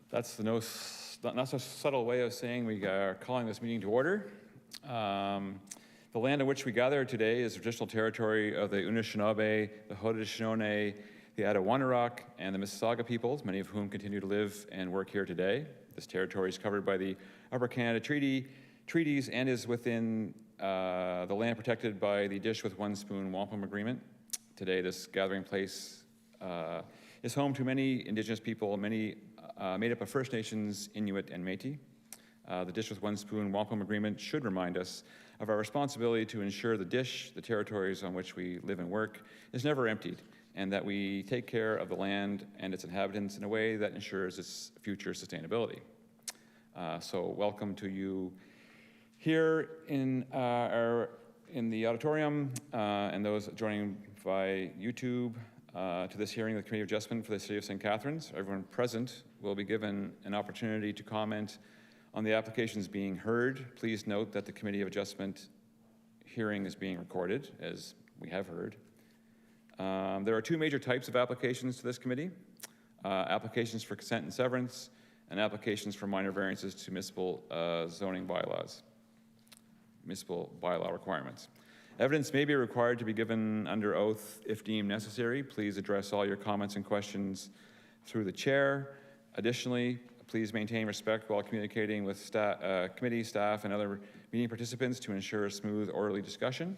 That's the not so subtle way of saying we are calling this meeting to order. The land on which we gather today is the traditional territory of the Anishinaabe, the Haudenosaunee, the Attawandarock, and the Mississauga peoples, many of whom continue to live and work here today. This territory is covered by the Upper Canada treaties and is within the land protected by the Dish with One Spoon Wampum Agreement. Today, this gathering place is home to many Indigenous people, many made up of First Nations, Inuit, and Métis. The Dish with One Spoon Wampum Agreement should remind us of our responsibility to ensure the Dish, the territories on which we live and work, is never emptied, and that we take care of the land and its inhabitants in a way that ensures its future sustainability. So welcome to you here in the auditorium and those joining by YouTube to this hearing of the Committee of Adjustment for the City of St. Catharines. Everyone present will be given an opportunity to comment on the applications being heard. Please note that the Committee of Adjustment hearing is being recorded, as we have heard. There are two major types of applications to this committee. Applications for consent and severance, and applications for minor variances to municipal zoning bylaws, municipal bylaw requirements. Evidence may be required to be given under oath if deemed necessary. Please address all your comments and questions through the chair. Additionally, please maintain respect while communicating with committee staff and other meeting participants to ensure a smooth, orderly discussion.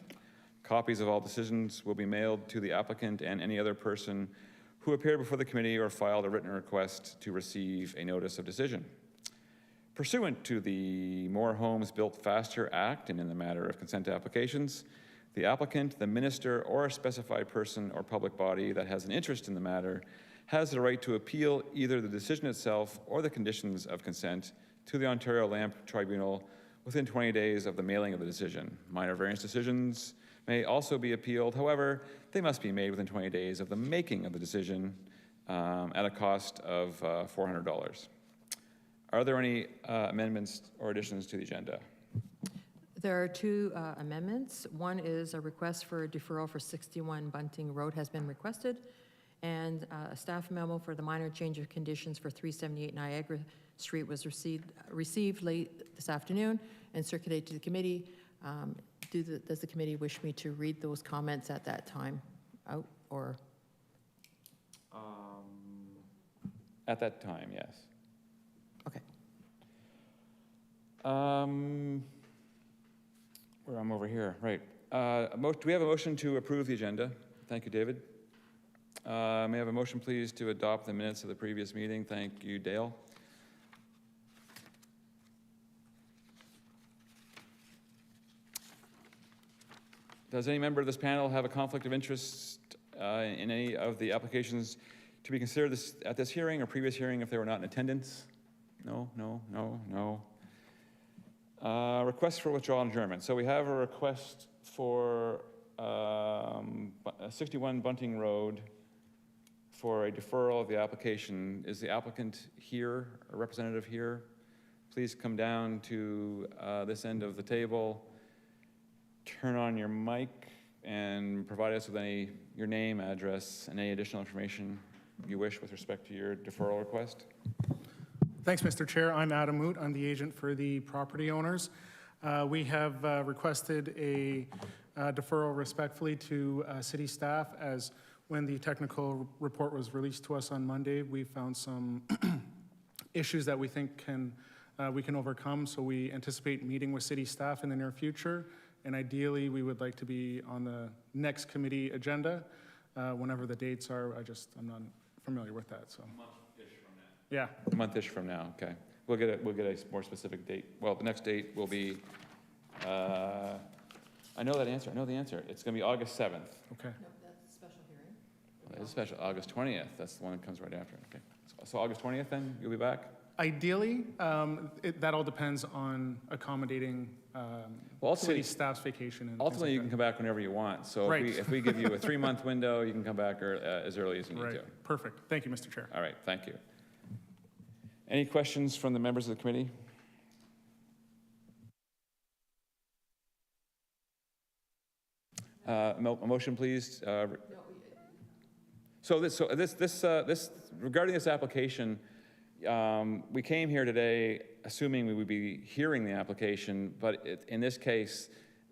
Copies of all decisions will be mailed to the applicant and any other person who appeared before the committee or filed a written request to receive a notice of decision. Pursuant to the More Homes Built Faster Act and in the matter of consent applications, the applicant, the minister, or a specified person or public body that has an interest in the matter has the right to appeal either the decision itself or the conditions of consent to the Ontario Land Tribunal within 20 days of the mailing of the decision. Minor variance decisions may also be appealed. However, they must be made within 20 days of the making of the decision at a cost of $400. Are there any amendments or additions to the agenda? There are two amendments. One is a request for a deferral for 61 Bunting Road has been requested, and a staff memo for the minor change of conditions for 378 Niagara Street was received late this afternoon and circulated to the committee. Does the committee wish me to read those comments at that time out, or? At that time, yes. Okay. Where I'm over here, right. Do we have a motion to approve the agenda? Thank you, David. May I have a motion, please, to adopt the minutes of the previous meeting? Thank you, Dale. Does any member of this panel have a conflict of interest in any of the applications to be considered at this hearing or previous hearing if they were not in attendance? No, no, no, no. Request for withdrawal and adjournment. So we have a request for 61 Bunting Road for a deferral of the application. Is the applicant here, a representative here? Please come down to this end of the table, turn on your mic, and provide us with your name, address, and any additional information you wish with respect to your deferral request. Thanks, Mr. Chair. I'm Adam Moot. I'm the agent for the property owners. We have requested a deferral respectfully to city staff, as when the technical report was released to us on Monday, we found some issues that we think we can overcome. So we anticipate meeting with city staff in the near future, and ideally we would like to be on the next committee agenda whenever the dates are. I'm not familiar with that. So. Yeah. A month-ish from now, okay. We'll get a more specific date. Well, the next date will be, I know the answer. It's going to be August 7th. Okay. No, that's a special hearing. Well, it's special, August 20th. That's the one that comes right after. Okay. So August 20th then, you'll be back? Ideally, that all depends on accommodating city staff's vacation. And ultimately, you can come back whenever you want. So right. if we give you a 3-month window, you can come back as early as you need to. Perfect. Thank you, Mr. Chair. All right, thank you. Any questions from the members of the committee? A motion, please. This regarding this application, we came here today assuming we would be hearing the application, but in this case,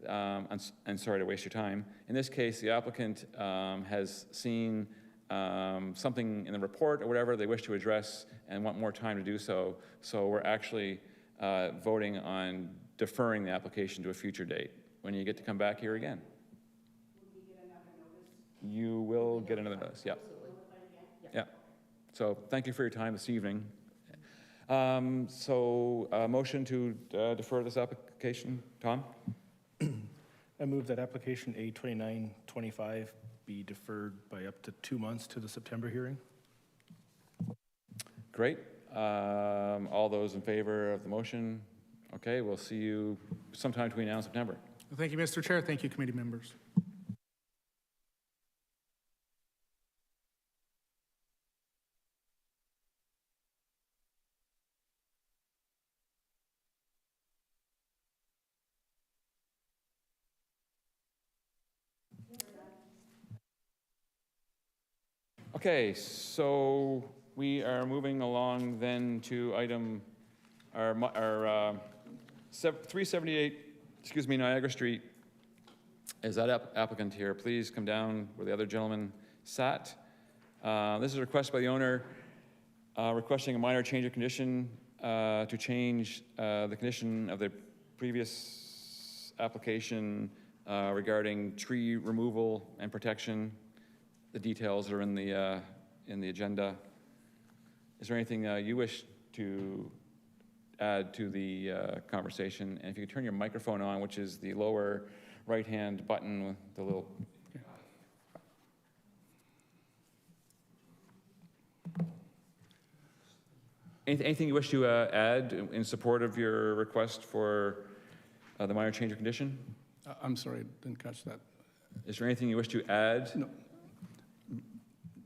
and sorry to waste your time, in this case, the applicant has seen something in the report or whatever they wish to address and want more time to do so. So we're actually voting on deferring the application to a future date, when you get to come back here again. You will get another notice, yeah. Yeah. So thank you for your time this evening. Motion to defer this application, Tom? I move that application A2925 be deferred by up to 2 months to the September hearing. Great. All those in favor of the motion? Okay, we'll see you sometime between now and September. Thank you, Mr. Chair. Thank you, committee members. Okay, so we are moving along then to item, our 378, Niagara Street. Is that applicant here? Please come down where the other gentleman sat. This is a request by the owner requesting a minor change of condition to change the condition of the previous application regarding tree removal and protection. The details are in the agenda. Is there anything you wish to add to the conversation? And if you could turn your microphone on, which is the lower right-hand button with the little... Anything you wish to add in support of your request for the minor change of condition? I'm sorry, didn't catch that. Is there anything you wish to add? No.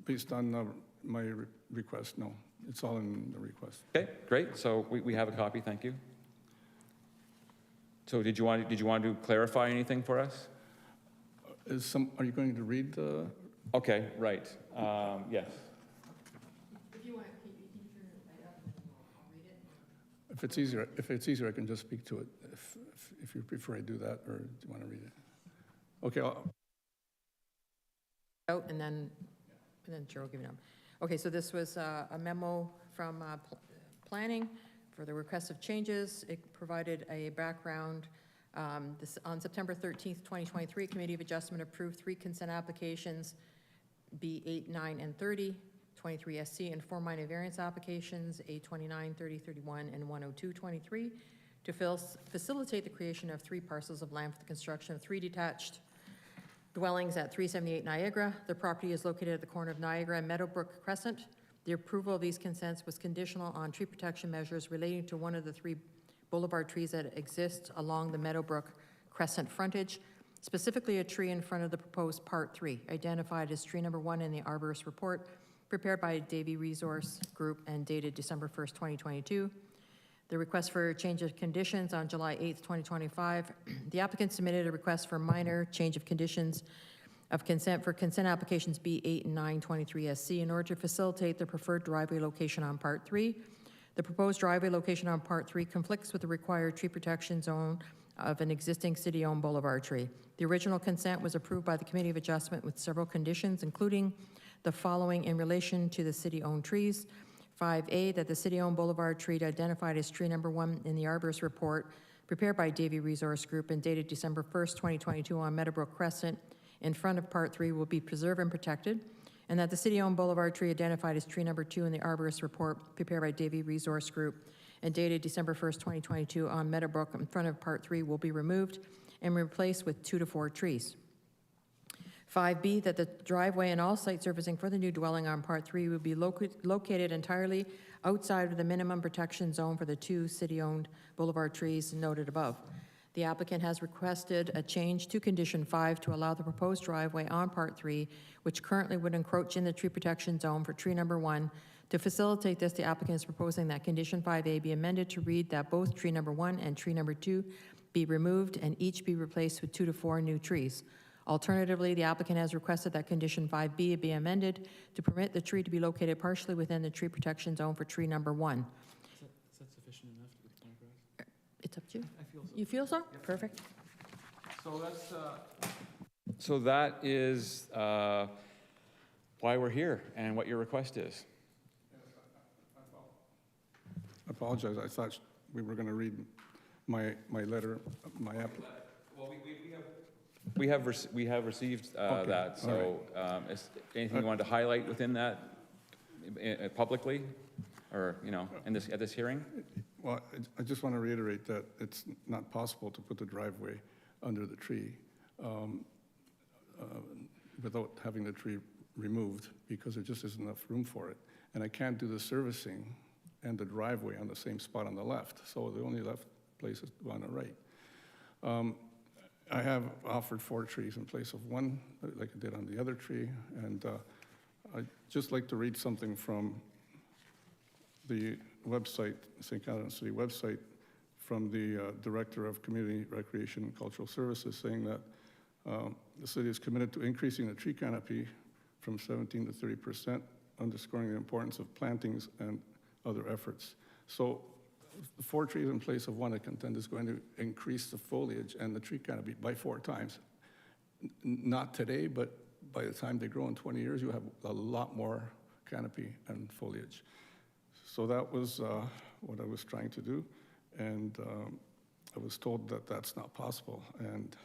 Based on my request, no. It's all in the request. Okay, great. So we have a copy, thank you. So did you want to clarify anything for us? Are you going to read the? Okay, right. Yes. If you want, you can turn it right up and I'll read it. If it's easier, I can just speak to it. If you prefer I do that, or do you want to read it? Okay. Out and then Chair will give it up. Okay, so this was a memo from planning for the request of changes. It provided a background. On September 13th, 2023, Committee of Adjustment approved 3 consent applications, B8, 9, and 30, 23 SC, and 4 minor variance applications, A29, 30, 31, and 102, 23, to facilitate the creation of 3 parcels of land for the construction of 3 detached dwellings at 378 Niagara. The property is located at the corner of Niagara and Meadowbrook Crescent. The approval of these consents was conditional on tree protection measures relating to one of the 3 boulevard trees that exist along the Meadowbrook Crescent frontage, specifically a tree in front of the proposed Part 3, identified as tree number 1 in the arborist report prepared by Davy Resource Group and dated December 1st, 2022. The request for change of conditions on July 8th, 2025. The applicant submitted a request for minor change of conditions of consent for consent applications B8 and 9, 23 SC in order to facilitate the preferred driveway location on Part 3. The proposed driveway location on Part 3 conflicts with the required tree protection zone of an existing city-owned boulevard tree. The original consent was approved by the Committee of Adjustment with several conditions, including the following in relation to the city-owned trees. 5A, that the city-owned boulevard tree identified as tree number 1 in the arborist report prepared by Davy Resource Group and dated December 1st, 2022 on Meadowbrook Crescent in front of Part 3 will be preserved and protected, and that the city-owned boulevard tree identified as tree number 2 in the arborist report prepared by Davy Resource Group and dated December 1st, 2022 on Meadowbrook in front of Part 3 will be removed and replaced with 2 to 4 trees. 5B, that the driveway and all site surfacing for the new dwelling on Part 3 would be located entirely outside of the minimum protection zone for the 2 city-owned boulevard trees noted above. The applicant has requested a change to Condition 5 to allow the proposed driveway on Part 3, which currently would encroach in the tree protection zone for tree number 1. To facilitate this, the applicant is proposing that Condition 5A be amended to read that both tree number 1 and tree number 2 be removed and each be replaced with 2 to 4 new trees. Alternatively, the applicant has requested that condition 5B be amended to permit the tree to be located partially within the tree protection zone for tree number 1. Is that sufficient enough to get the point across? It's up to you. I feel so. You feel so? Perfect. So that's, so that is why we're here and what your request is. I apologize, I thought we were going to read my letter, my app. Well, we have received Okay, that, so is anything you wanted to highlight within that publicly, or, you know, in this, at this hearing? Well, I just want to reiterate that it's not possible to put the driveway under the tree without having the tree removed, because there just isn't enough room for it. And I can't do the servicing and the driveway on the same spot on the left, so the only left place is on the right. I have offered 4 trees in place of 1, like I did on the other tree, and I'd just like to read something from the website, St. Catharines City website, from the Director of Community Recreation and Cultural Services, saying that the city is committed to increasing the tree canopy from 17 to 30%, underscoring the importance of plantings and other efforts. So 4 trees in place of 1, I contend, is going to increase the foliage and the tree canopy by 4 times. Not today, but by the time they grow in 20 years, you have a lot more canopy and foliage. So that was what I was trying to do, and I was told that that's not possible, and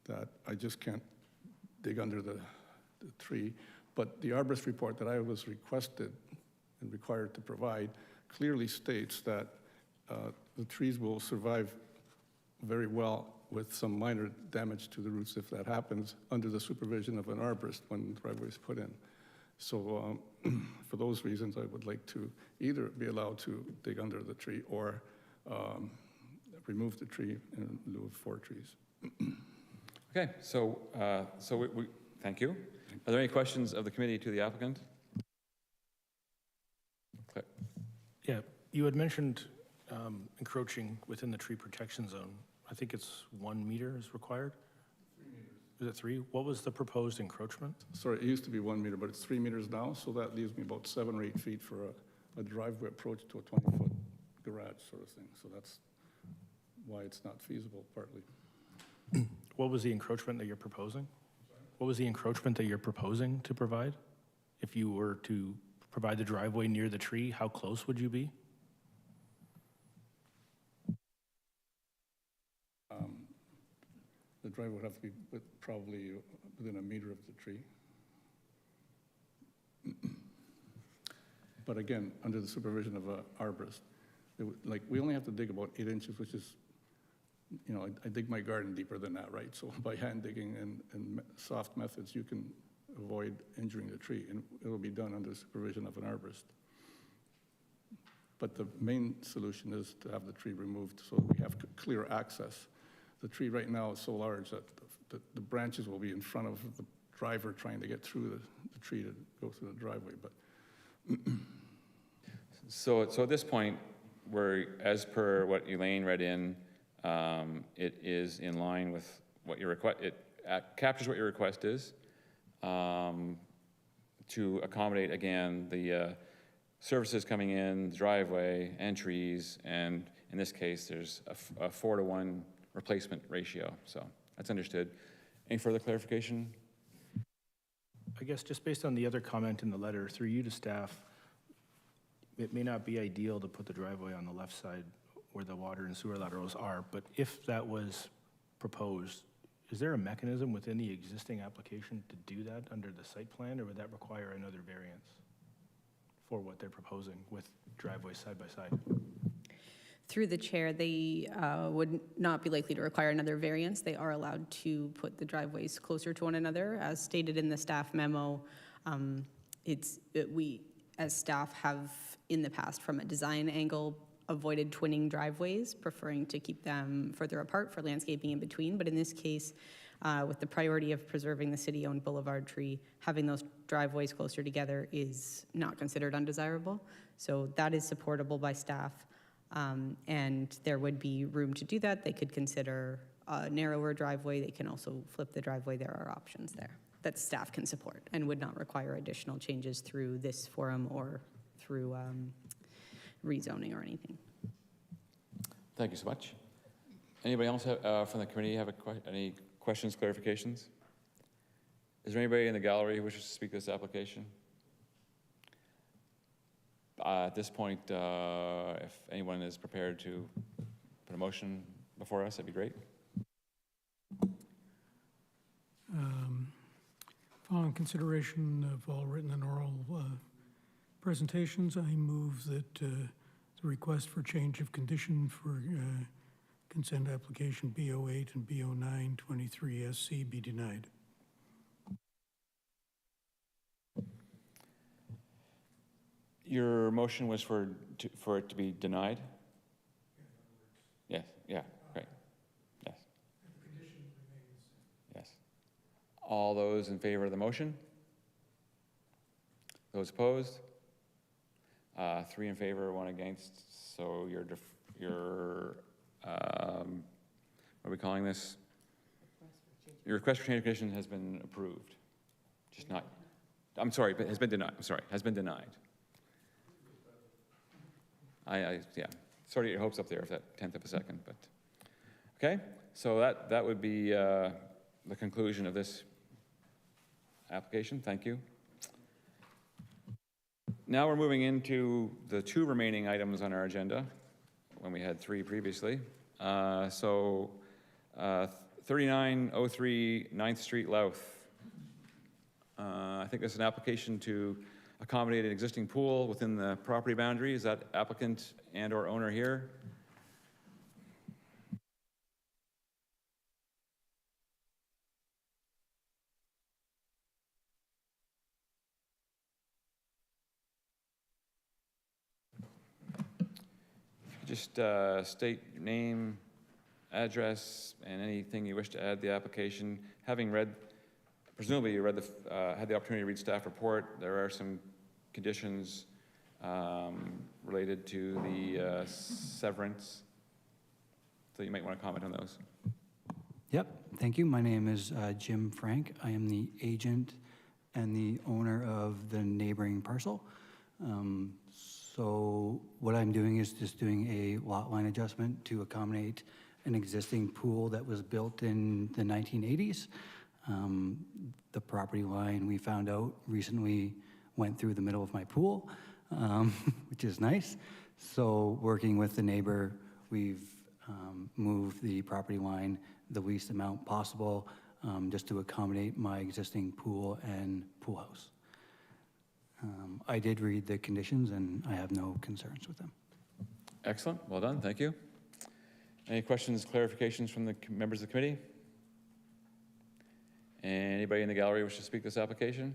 that I just can't dig under the tree. But the arborist report that I was requested and required to provide clearly states that the trees will survive very well with some minor damage to the roots if that happens under the supervision of an arborist when the driveway is put in. So for those reasons, I would like to either be allowed to dig under the tree or remove the tree in lieu of 4 trees. Okay, so, we thank you. Are there any questions of the committee to the applicant? Okay. Yeah, you had mentioned encroaching within the tree protection zone. I think it's 1 meter is required? 3 meters. Is it 3? What was the proposed encroachment? Sorry, it used to be 1 meter, but it's 3 meters now, so that leaves me about 7 or 8 feet for a driveway approach to a 20-foot garage sort of thing. So that's why it's not feasible, partly. What was the encroachment that you're proposing? What was the encroachment that you're proposing to provide? If you were to provide the driveway near the tree, how close would you be? The driveway would have to be probably within 1 meter of the tree. But again, under the supervision of an arborist. Like, we only have to dig about 8 inches, which is, you know, I dig my garden deeper than that, right? So by hand digging and soft methods, you can avoid injuring the tree, and it'll be done under the supervision of an arborist. But the main solution is to have the tree removed so that we have clear access. The tree right now is so large that the branches will be in front of the driver trying to get through the tree to go through the driveway, but. So at this point, we're, as per what Elaine read in, it is in line with what your request, it captures what your request is, to accommodate, again, the services coming in, the driveway, and trees, and in this case, there's a 4-to-1 replacement ratio, so that's understood. Any further clarification? I guess just based on the other comment in the letter, through you to staff, it may not be ideal to put the driveway on the left side where the water and sewer laterals are, but if that was proposed, is there a mechanism within the existing application to do that under the site plan, or would that require another variance for what they're proposing with driveways side by side? Through the chair, they would not be likely to require another variance. They are allowed to put the driveways closer to one another. As stated in the staff memo, we, as staff, have in the past, from a design angle, avoided twinning driveways, preferring to keep them further apart for landscaping in between. But in this case, with the priority of preserving the city-owned boulevard tree, having those driveways closer together is not considered undesirable. So that is supportable by staff. And there would be room to do that. They could consider a narrower driveway, they can also flip the driveway. There are options there that staff can support and would not require additional changes through this forum or through rezoning or anything. Thank you so much. Anybody else from the committee have any questions, clarifications? Is there anybody in the gallery who wishes to speak to this application? At this point, if anyone is prepared to put a motion before us, that'd be great. Following consideration of all written and oral presentations, I move that the request for change of condition for consent application B08 and B09 23SC be denied. Your motion was for it to be denied? Yes, yeah, great. Yes. Yes. All those in favor of the motion? Those opposed? 3 in favor, 1 against. So your what are we calling this? Your request for change of condition has been approved. Just not, I'm sorry, but has been denied. I'm sorry, has been denied. Yeah, sorry to get your hopes up there for that 10th of a second, but, okay. So that would be the conclusion of this application. Thank you. Now we're moving into the 2 remaining items on our agenda, when we had 3 previously. 3903 9th Street, Louth. I think this is an application to accommodate an existing pool within the property boundary. Is that applicant and or owner here? Just state your name, address, and anything you wish to add to the application. Having read, presumably you read had the opportunity to read staff report. There are some conditions related to the severance, so you might want to comment on those. Yep, thank you. My name is Jim Frank. I am the agent and the owner of the neighboring parcel. So what I'm doing is just doing a lot line adjustment to accommodate an existing pool that was built in the 1980s. The property line, we found out recently, went through the middle of my pool, which is nice. So working with the neighbor, we've moved the property line the least amount possible, just to accommodate my existing pool and pool house. I did read the conditions and I have no concerns with them. Excellent, well done, thank you. Any questions, clarifications from the members of the committee? Anybody in the gallery wish to speak to this application?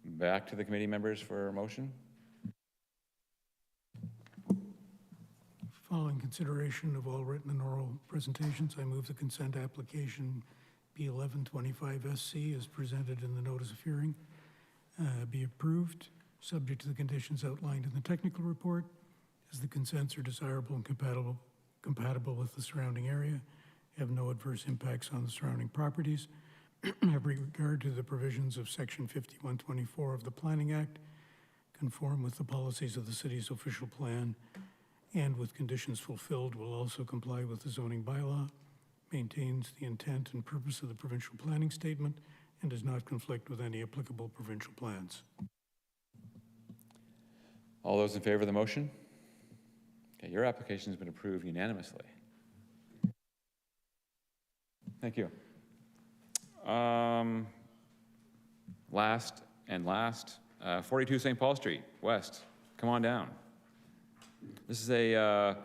Back to the committee members for a motion. Following consideration of all written and oral presentations, I move the consent application B1125SC as presented in the notice of hearing be approved, subject to the conditions outlined in the technical report, as the consents are desirable and compatible with the surrounding area, have no adverse impacts on the surrounding properties, have regard to the provisions of Section 5124 of the Planning Act, conform with the policies of the city's official plan, and with conditions fulfilled will also comply with the zoning bylaw, maintains the intent and purpose of the provincial planning statement, and does not conflict with any applicable provincial plans. All those in favor of the motion? Okay, your application has been approved unanimously. Thank you. Last, 42 St. Paul Street, West. Come on down. This is a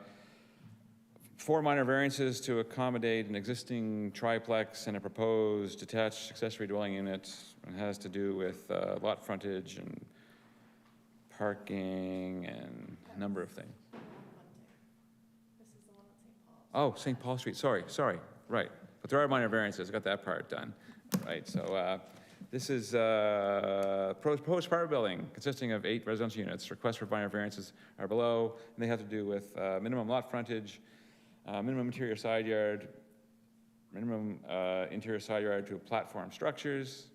4 minor variances to accommodate an existing triplex and a proposed detached accessory dwelling unit. It has to do with lot frontage and parking and a number of things. Oh, St. Paul Street, sorry, right. But there are minor variances, I got that part done. Right, so this is proposed apartment building consisting of 8 residential units. Requests for minor variances are below, and they have to do with minimum lot frontage, minimum interior side yard, minimum interior side yard to platform structures,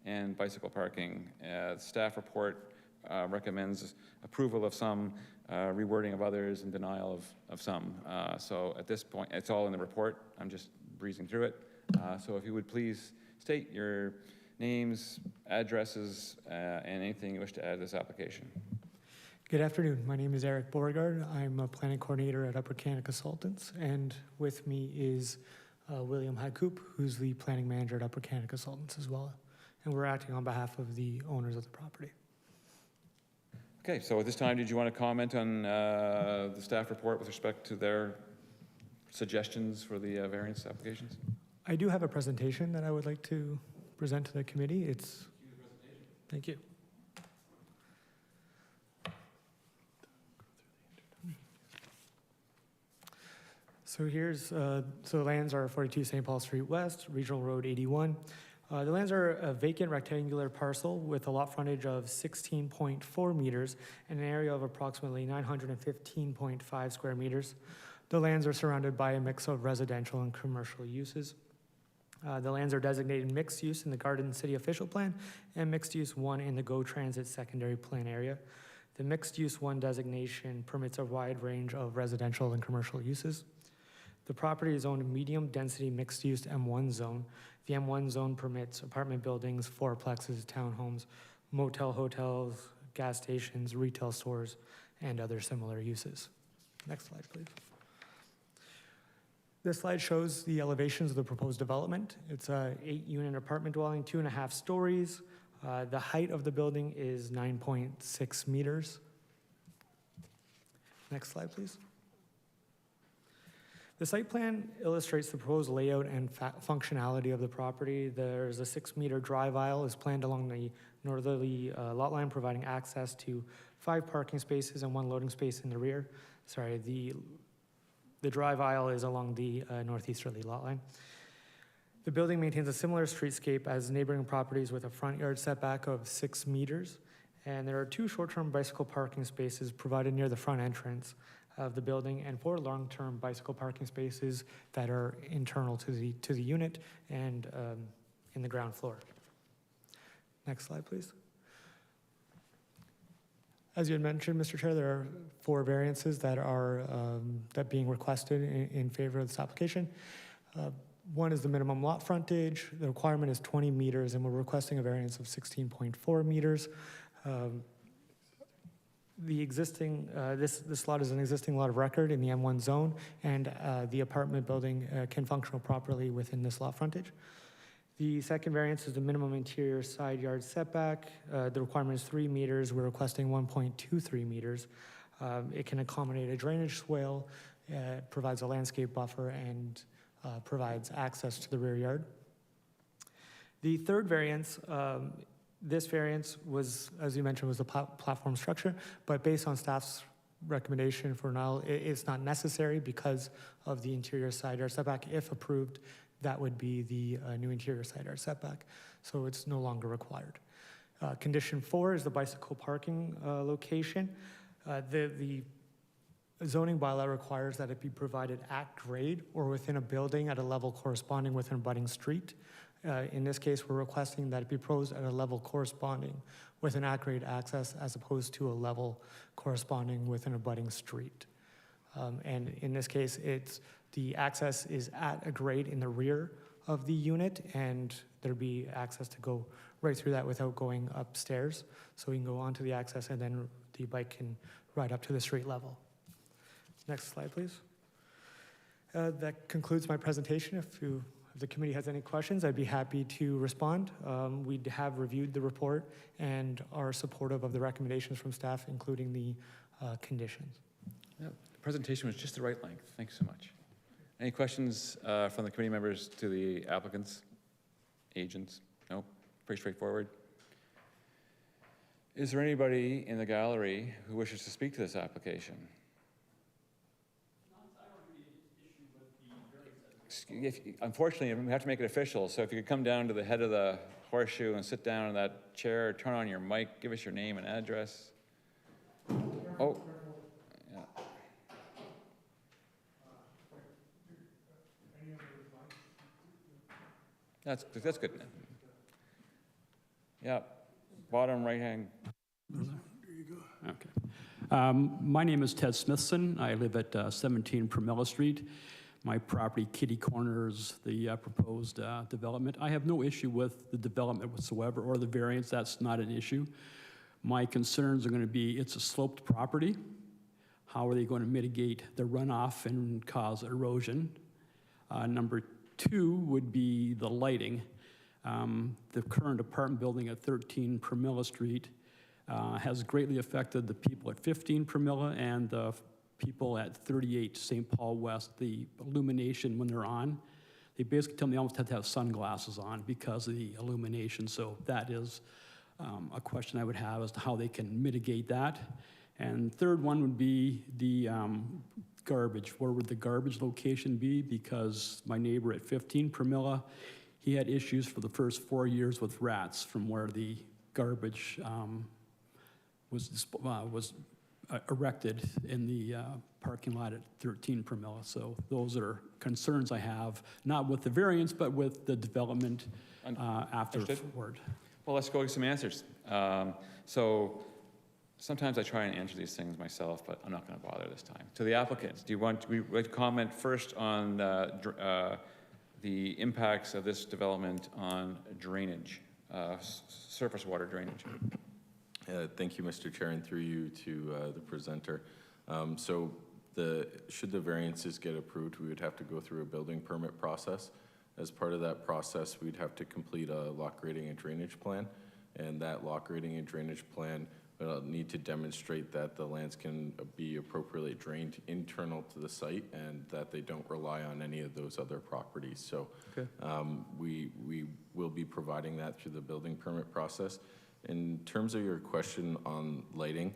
and bicycle parking. Staff report recommends approval of some, rewording of others, and denial of some. So at this point, it's all in the report. I'm just breezing through it. So if you would please state your names, addresses, and anything you wish to add to this application. Good afternoon. My name is Eric Beauregard. I'm a planning coordinator at Upper Canada Consultants, and with me is William Hakoop, who's the planning manager at Upper Canada Consultants as well. And we're acting on behalf of the owners of the property. Okay, so at this time, did you want to comment on the staff report with respect to their suggestions for the variance applications? I do have a presentation that I would like to present to the committee. Thank you. So here's, so the lands are 42 St. Paul Street West, Regional Road 81. The lands are a vacant rectangular parcel with a lot frontage of 16.4 meters and an area of approximately 915.5 square meters. The lands are surrounded by a mix of residential and commercial uses. The lands are designated mixed use in the Garden City Official Plan and mixed use 1 in the GO Transit Secondary Plan area. The mixed use 1 designation permits a wide range of residential and commercial uses. The property is owned in medium-density mixed-use M1 zone. The M1 zone permits apartment buildings, fourplexes, townhomes, motel hotels, gas stations, retail stores, and other similar uses. Next slide, please. This slide shows the elevations of the proposed development. It's a 8-unit apartment dwelling, 2.5 stories. The height of the building is 9.6 meters. Next slide, please. The site plan illustrates the proposed layout and functionality of the property. There's a 6-meter drive aisle is planned along the northerly lot line, providing access to 5 parking spaces and 1 loading space in the rear. Sorry, the drive aisle is along the northeasterly lot line. The building maintains a similar streetscape as neighboring properties with a front yard setback of 6 meters. And there are 2 short-term bicycle parking spaces provided near the front entrance of the building, and 4 long-term bicycle parking spaces that are internal to the unit and in the ground floor. Next slide, please. As you had mentioned, Mr. Chair, there are 4 variances that are being requested in favor of this application. One is the minimum lot frontage. The requirement is 20 meters, and we're requesting a variance of 16.4 meters. The existing, this lot is an existing lot of record in the M1 zone, and the apartment building can function properly within this lot frontage. The second variance is the minimum interior side yard setback. The requirement is 3 meters. We're requesting 1.23 meters. It can accommodate a drainage swale, provides a landscape buffer, and provides access to the rear yard. The third variance, this variance was, as you mentioned, was the platform structure, but based on staff's recommendation for now, it's not necessary because of the interior side yard setback. If approved, that would be the new interior side yard setback, so it's no longer required. Condition 4 is the bicycle parking location. The zoning bylaw requires that it be provided at grade or within a building at a level corresponding with an abutting street. In this case, we're requesting that it be proposed at a level corresponding with an at-grade access as opposed to a level corresponding with an abutting street. And in this case, the access is at a grade in the rear of the unit, and there'd be access to go right through that without going upstairs. So we can go onto the access, and then the bike can ride up to the street level. Next slide, please. That concludes my presentation. If the committee has any questions, I'd be happy to respond. We have reviewed the report and are supportive of the recommendations from staff, including the conditions. Yeah, the presentation was just the right length. Thanks so much. Any questions from the committee members to the applicants, agents? No? Pretty straightforward. Is there anybody in the gallery who wishes to speak to this application? Unfortunately, we have to make it official, so if you could come down to the head of the horseshoe and sit down in that chair, turn on your mic, give us your name and address. Oh, yeah. That's good. Yeah, bottom right-hand. Okay. My name is Ted Smithson. I live at 17 Primella Street. My property kitty corners the proposed development. I have no issue with the development whatsoever or the variance. That's not an issue. My concerns are going to be it's a sloped property. How are they going to mitigate the runoff and cause erosion? Number two would be the lighting. The current apartment building at 13 Primella Street has greatly affected the people at 15 Primella and the people at 38 St. Paul West. The illumination when they're on, they basically tell me they almost have to have sunglasses on because of the illumination. So that is a question I would have as to how they can mitigate that. And third one would be the garbage. Where would the garbage location be? Because my neighbor at 15 Primella, he had issues for the first 4 years with rats from where the garbage was erected in the parking lot at 13 Primella. So those are concerns I have, not with the variance, but with the development afterward. Well, let's go with some answers. So sometimes I try and answer these things myself, but I'm not going to bother this time. To the applicants, do you want to comment first on the impacts of this development on drainage, surface water drainage? Thank you, Mr. Chair, and through you to the presenter. So should the variances get approved, we would have to go through a building permit process. As part of that process, we'd have to complete a lock grading and drainage plan, and that lock grading and drainage plan will need to demonstrate that the lands can be appropriately drained internal to the site and that they don't rely on any of those other properties. So okay. We will be providing that through the building permit process. In terms of your question on lighting,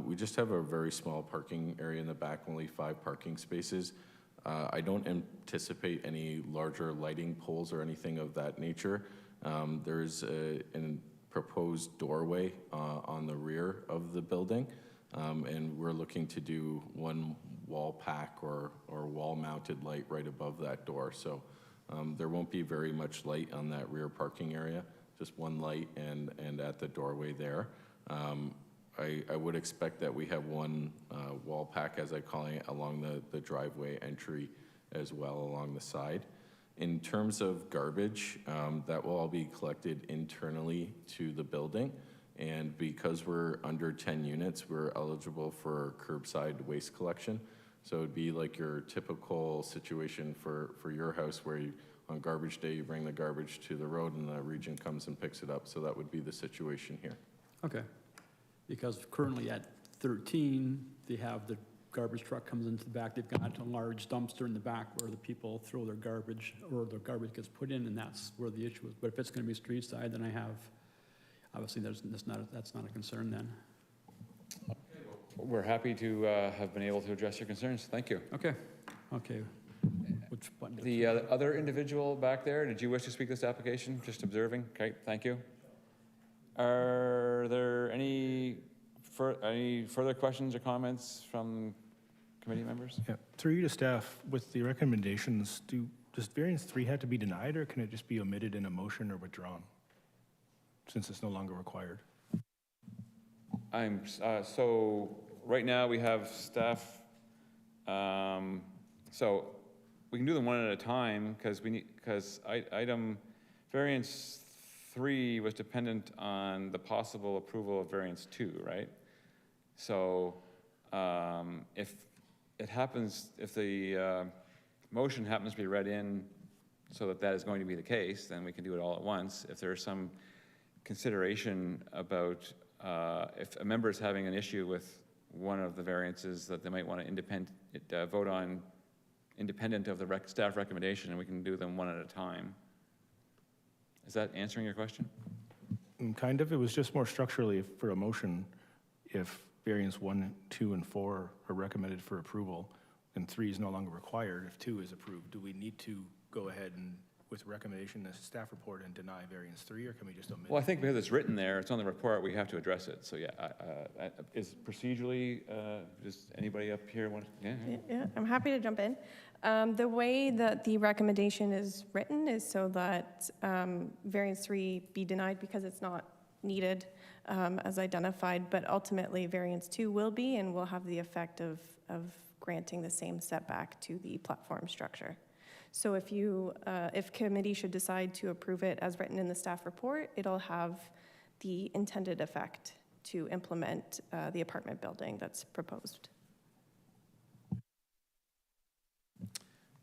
we just have a very small parking area in the back, only 5 parking spaces. I don't anticipate any larger lighting poles or anything of that nature. There's a proposed doorway on the rear of the building, and we're looking to do one wall pack or wall mounted light right above that door. So there won't be very much light on that rear parking area, just one light and at the doorway there. I would expect that we have one wall pack, as I call it, along the driveway entry as well along the side. In terms of garbage, that will all be collected internally to the building. And because we're under 10 units, we're eligible for curbside waste collection. So it'd be like your typical situation for your house where on garbage day, you bring the garbage to the road and the region comes and picks it up. So that would be the situation here. Okay. Because currently at 13, they have the garbage truck comes into the back. They've got a large dumpster in the back where the people throw their garbage or their garbage gets put in, and that's where the issue is. But if it's going to be street side, then I have, obviously that's not a concern then. We're happy to have been able to address your concerns. Thank you. Okay. Okay. Which button? The other individual back there, did you wish to speak to this application? Just observing. Okay, thank you. Are there any further questions or comments from committee members? Yeah, through you to staff, with the recommendations, does variance 3 have to be denied, or can it just be omitted in a motion or withdrawn, since it's no longer required? So right now we have staff, so we can do them one at a time because item variance 3 was dependent on the possible approval of variance 2, right? So if the motion happens to be read in so that is going to be the case, then we can do it all at once. If there's some consideration about if a member is having an issue with one of the variances that they might want to vote on independent of the staff recommendation, and we can do them one at a time. Is that answering your question? Kind of. It was just more structurally for a motion. If variance 1, 2, and 4 are recommended for approval, and 3 is no longer required, if 2 is approved, do we need to go ahead and with recommendation in the staff report and deny variance 3, or can we just omit? Well, I think because it's written there, it's on the report, we have to address it. So yeah, is procedurally, does anybody up here want, yeah? Yeah, I'm happy to jump in. The way that the recommendation is written is so that variance 3 be denied because it's not needed as identified, but ultimately variance 2 will be and will have the effect of granting the same setback to the platform structure. So if committee should decide to approve it as written in the staff report, it'll have the intended effect to implement the apartment building that's proposed.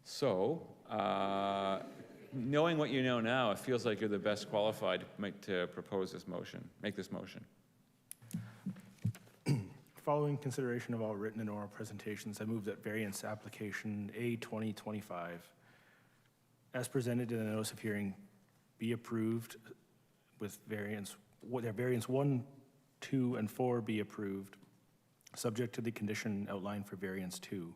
So, knowing what you know now, it feels like you're the best qualified to propose this motion, make this motion. Following consideration of all written and oral presentations, I move that variance application A 2025, as presented in the notice of hearing, be approved with variance 1, 2, and 4 be approved, subject to the condition outlined for variance 2,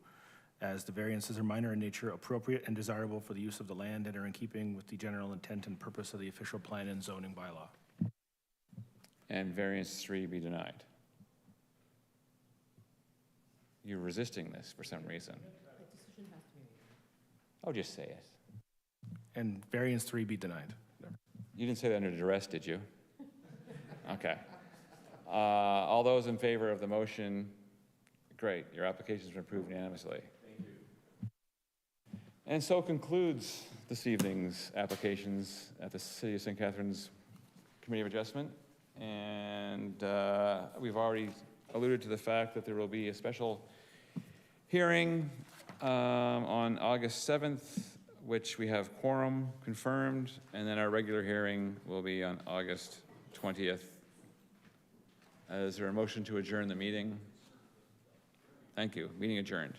as the variances are minor in nature, appropriate and desirable for the use of the land, and are in keeping with the general intent and purpose of the official plan and zoning bylaw. And variance 3 be denied. You're resisting this for some reason. Oh, just say it. And variance 3 be denied. You didn't say that under duress, did you? Okay. All those in favor of the motion, great. Your application's been approved unanimously. Thank you. And so concludes this evening's applications at the City of St. Catharines Committee of Adjustment. And we've already alluded to the fact that there will be a special hearing on August 7th, which we have quorum confirmed, and then our regular hearing will be on August 20th. Is there a motion to adjourn the meeting? Thank you. Meeting adjourned.